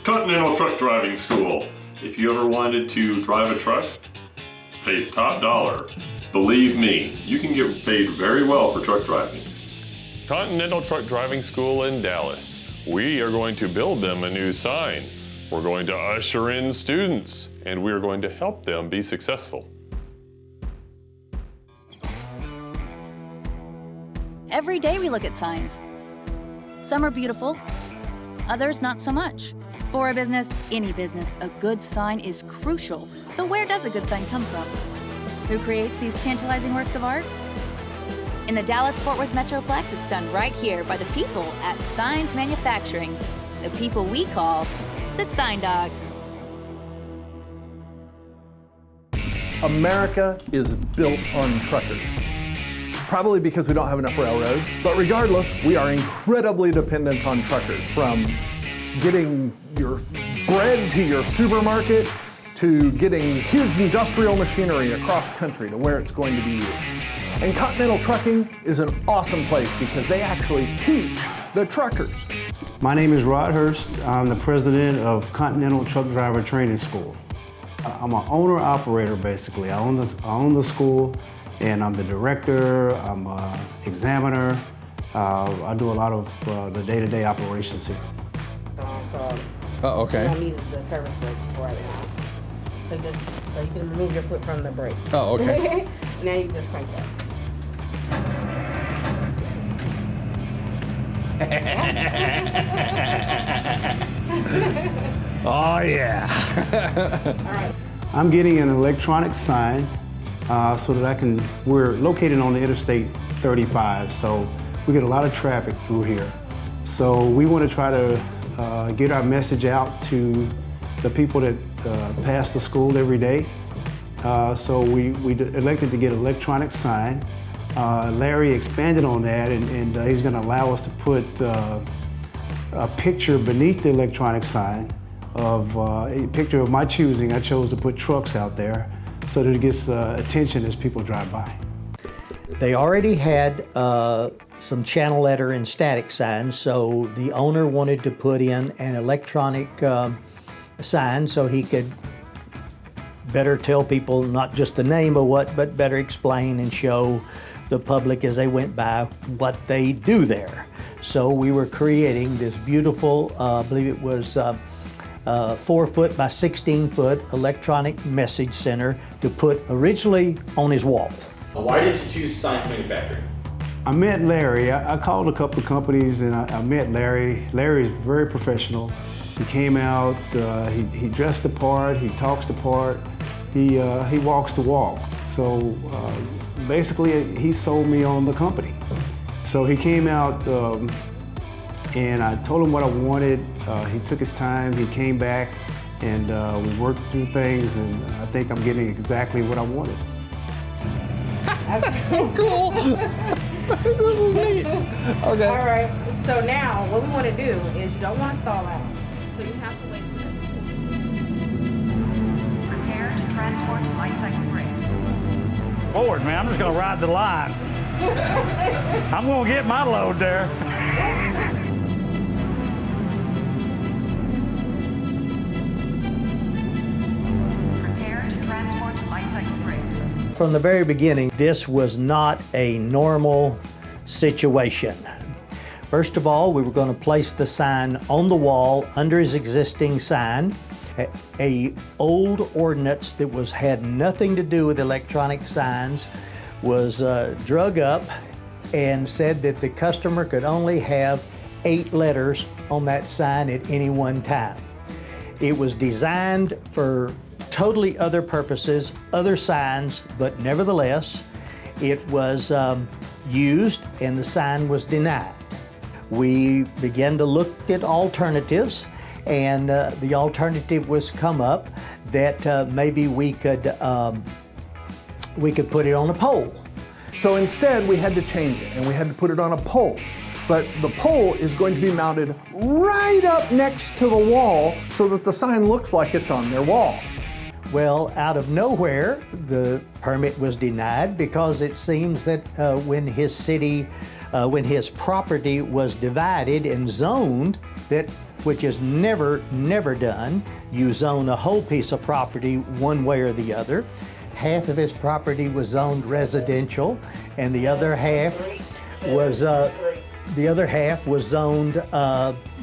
Continental Truck Driving School. If you ever wanted to drive a truck, pays top dollar. Believe me, you can get paid very well for truck driving. Continental Truck Driving School in Dallas. We are going to build them a new sign. We're going to usher in students, and we are going to help them be successful. Every day we look at signs. Some are beautiful, others not so much. For a business, any business, a good sign is crucial. So where does a good sign come from? Who creates these tantalizing works of art? In the Dallas-Fort Worth Metroplex, it's done right here by the people at Signs Manufacturing, the people we call the Sign Dawgs. America is built on truckers. Probably because we don't have enough railroads, but regardless, we are incredibly dependent on truckers, from getting your bread to your supermarket, to getting huge industrial machinery across country to where it's going to be used. And Continental Trucking is an awesome place because they actually teach the truckers. My name is Rod Hurst. I'm the president of Continental Truck Driver Training School. I'm an owner-operator, basically. I own the school, and I'm the director, I'm an examiner. I do a lot of the day-to-day operations here. Oh, okay. I need the service brake right now. So you can remove your foot from the brake. Oh, okay. Now you can just crank that. Oh, yeah. All right. I'm getting an electronic sign so that we're located on the Interstate 35, so we get a lot of traffic through here. So we want to try to get our message out to the people that pass the school every day. So we elected to get an electronic sign. Larry expanded on that, and he's going to allow us to put a picture beneath the electronic sign of a picture of my choosing. I chose to put trucks out there so that it gets attention as people drive by. They already had some channel letter and static signs, so the owner wanted to put in an electronic sign so he could better tell people not just the name of what, but better explain and show the public as they went by what they do there. So we were creating this beautiful, I believe it was 4 foot by 16 foot electronic message center to put originally on his wall. Why did you choose Signs Manufacturing? I met Larry. I called a couple of companies and I met Larry. Larry is very professional. He came out, he dressed the part, he talks the part, he walks the walk. So basically he sold me on the company. So he came out and I told him what I wanted. He took his time, he came back, and we worked through things, and I think I'm getting exactly what I wanted. That's so cool. This is neat. Okay. All right. So now what we want to do is you don't want to stall out. So you have to wait till Prepare to transport light cycle grade. Lord, man, I'm just gonna ride the line. I'm gonna get my load there. Prepare to transport light cycle grade. From the very beginning, this was not a normal situation. First of all, we were going to place the sign on the wall under his existing sign. A old ordinance that had nothing to do with electronic signs was drug up and said that the customer could only have 8 letters on that sign at any one time. It was designed for totally other purposes, other signs, but nevertheless, it was used and the sign was denied. We began to look at alternatives, and the alternative was come up that maybe we could put it on a pole. So instead, we had to change it, and we had to put it on a pole. But the pole is going to be mounted right up next to the wall so that the sign looks like it's on their wall. Well, out of nowhere, the permit was denied because it seems that when his city when his property was divided and zoned, which is never done. You zone a whole piece of property one way or the other. Half of his property was zoned residential, and the other half was zoned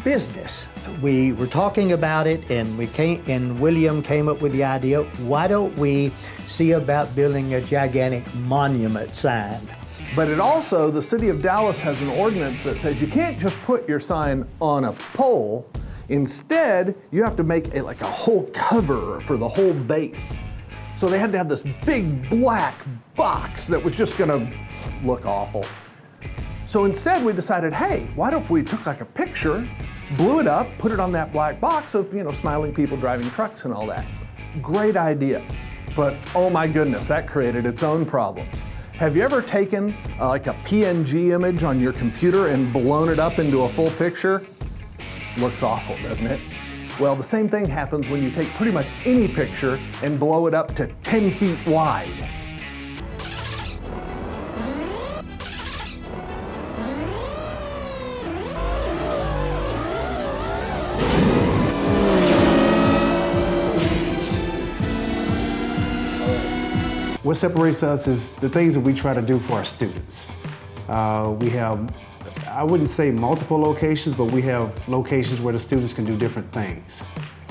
business. We were talking about it, and William came up with the idea, why don't we see about building a gigantic monument sign? But it also, the city of Dallas has an ordinance that says you can't just put your sign on a pole. Instead, you have to make like a whole cover for the whole base. So they had to have this big black box that was just gonna look awful. So instead we decided, hey, why don't we took like a picture, blew it up, put it on that black box of, smiling people driving trucks and all that. Great idea. But oh my goodness, that created its own problems. Have you ever taken like a PNG image on your computer and blown it up into a full picture? Looks awful, doesn't it? Well, the same thing happens when you take pretty much any picture and blow it up to 10 feet wide. What separates us is the things that we try to do for our students. We have, I wouldn't say multiple locations, but we have locations where the students can do different things.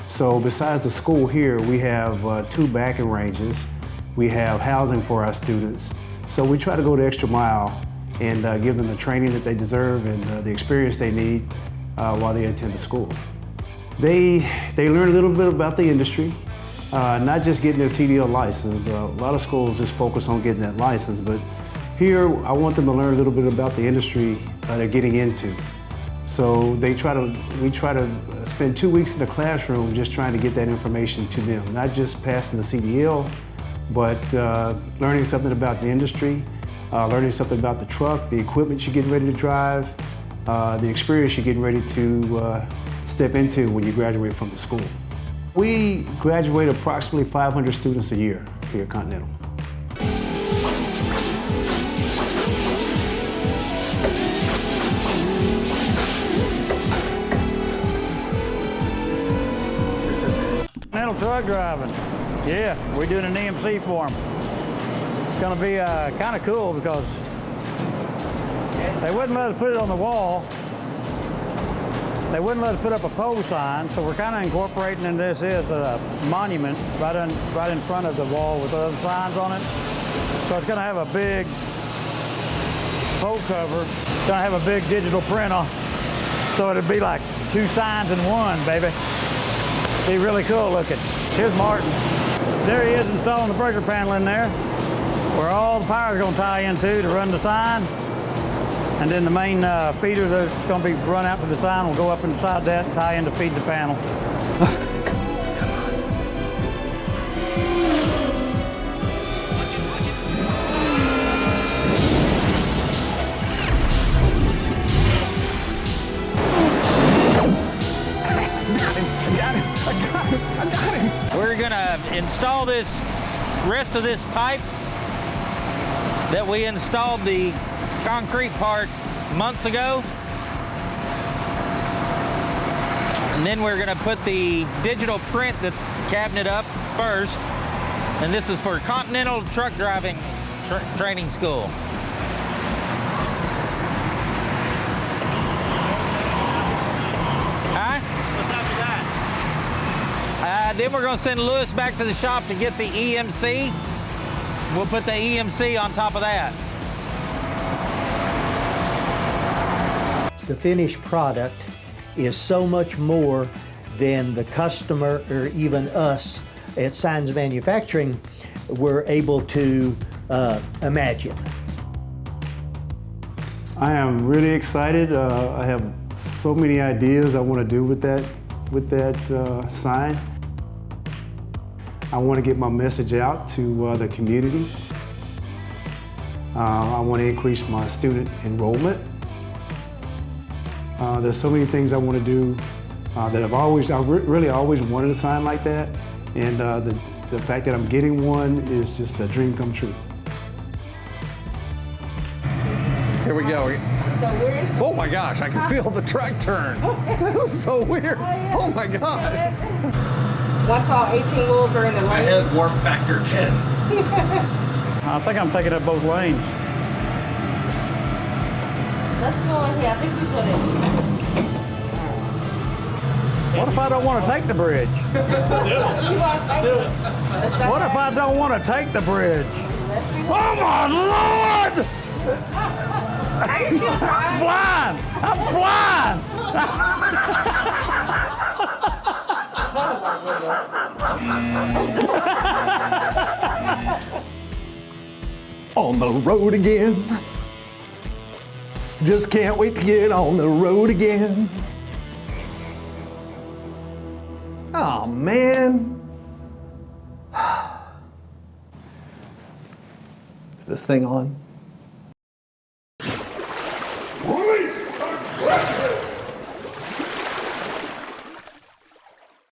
So besides the school here, we have 2 backing ranges. We have housing for our students. So we try to go the extra mile and give them the training that they deserve and the experience they need while they attend the school. They learn a little bit about the industry. Not just getting their CDL license. A lot of schools just focus on getting that license, but here I want them to learn a little bit about the industry they're getting into. So we try to spend 2 weeks in the classroom just trying to get that information to them, not just passing the CDL, but learning something about the industry, learning something about the truck, the equipment you're getting ready to drive, the experience you're getting ready to step into when you graduate from the school. We graduate approximately 500 students a year here at Continental. Continental Truck Driving. Yeah, we're doing an EMC for them. It's gonna be kind of cool because they wouldn't let us put it on the wall. They wouldn't let us put up a pole sign, so we're kind of incorporating in this is a monument right in front of the wall with other signs on it. So it's going to have a big pole cover. It's going to have a big digital printer. So it'll be like 2 signs in one, baby. Be really cool looking. Here's Martin. There he is installing the breaker panel in there, where all the power is going to tie into to run the sign. And then the main feeder that's going to be run out to the sign will go up inside that and tie in to feed the panel. I got him. We're going to install this rest of this pipe that we installed the concrete part months ago. And then we're going to put the digital print the cabinet up first. And this is for Continental Truck Driving Training School. Huh? What's after that? Then we're going to send Lewis back to the shop to get the EMC. We'll put the EMC on top of that. The finished product is so much more than the customer or even us at Signs Manufacturing were able to imagine. I am really excited. I have so many ideas I want to do with that sign. I want to get my message out to the community. I want to increase my student enrollment. There's so many things I want to do that I've really always wanted a sign like that, and the fact that I'm getting one is just a dream come true. Here we go. Oh my gosh, I can feel the truck turn. That was so weird. Oh my God. Once all 18 wheels are in the lane. I had warp factor 10. I think I'm taking up both lanes. Let's go in here. I think we put it. What if I don't want to take the bridge? What if I don't want to take the bridge? Oh my Lord! I'm flying! I'm flying! On the road again. Just can't wait to get on the road again. Oh man. Is this thing on?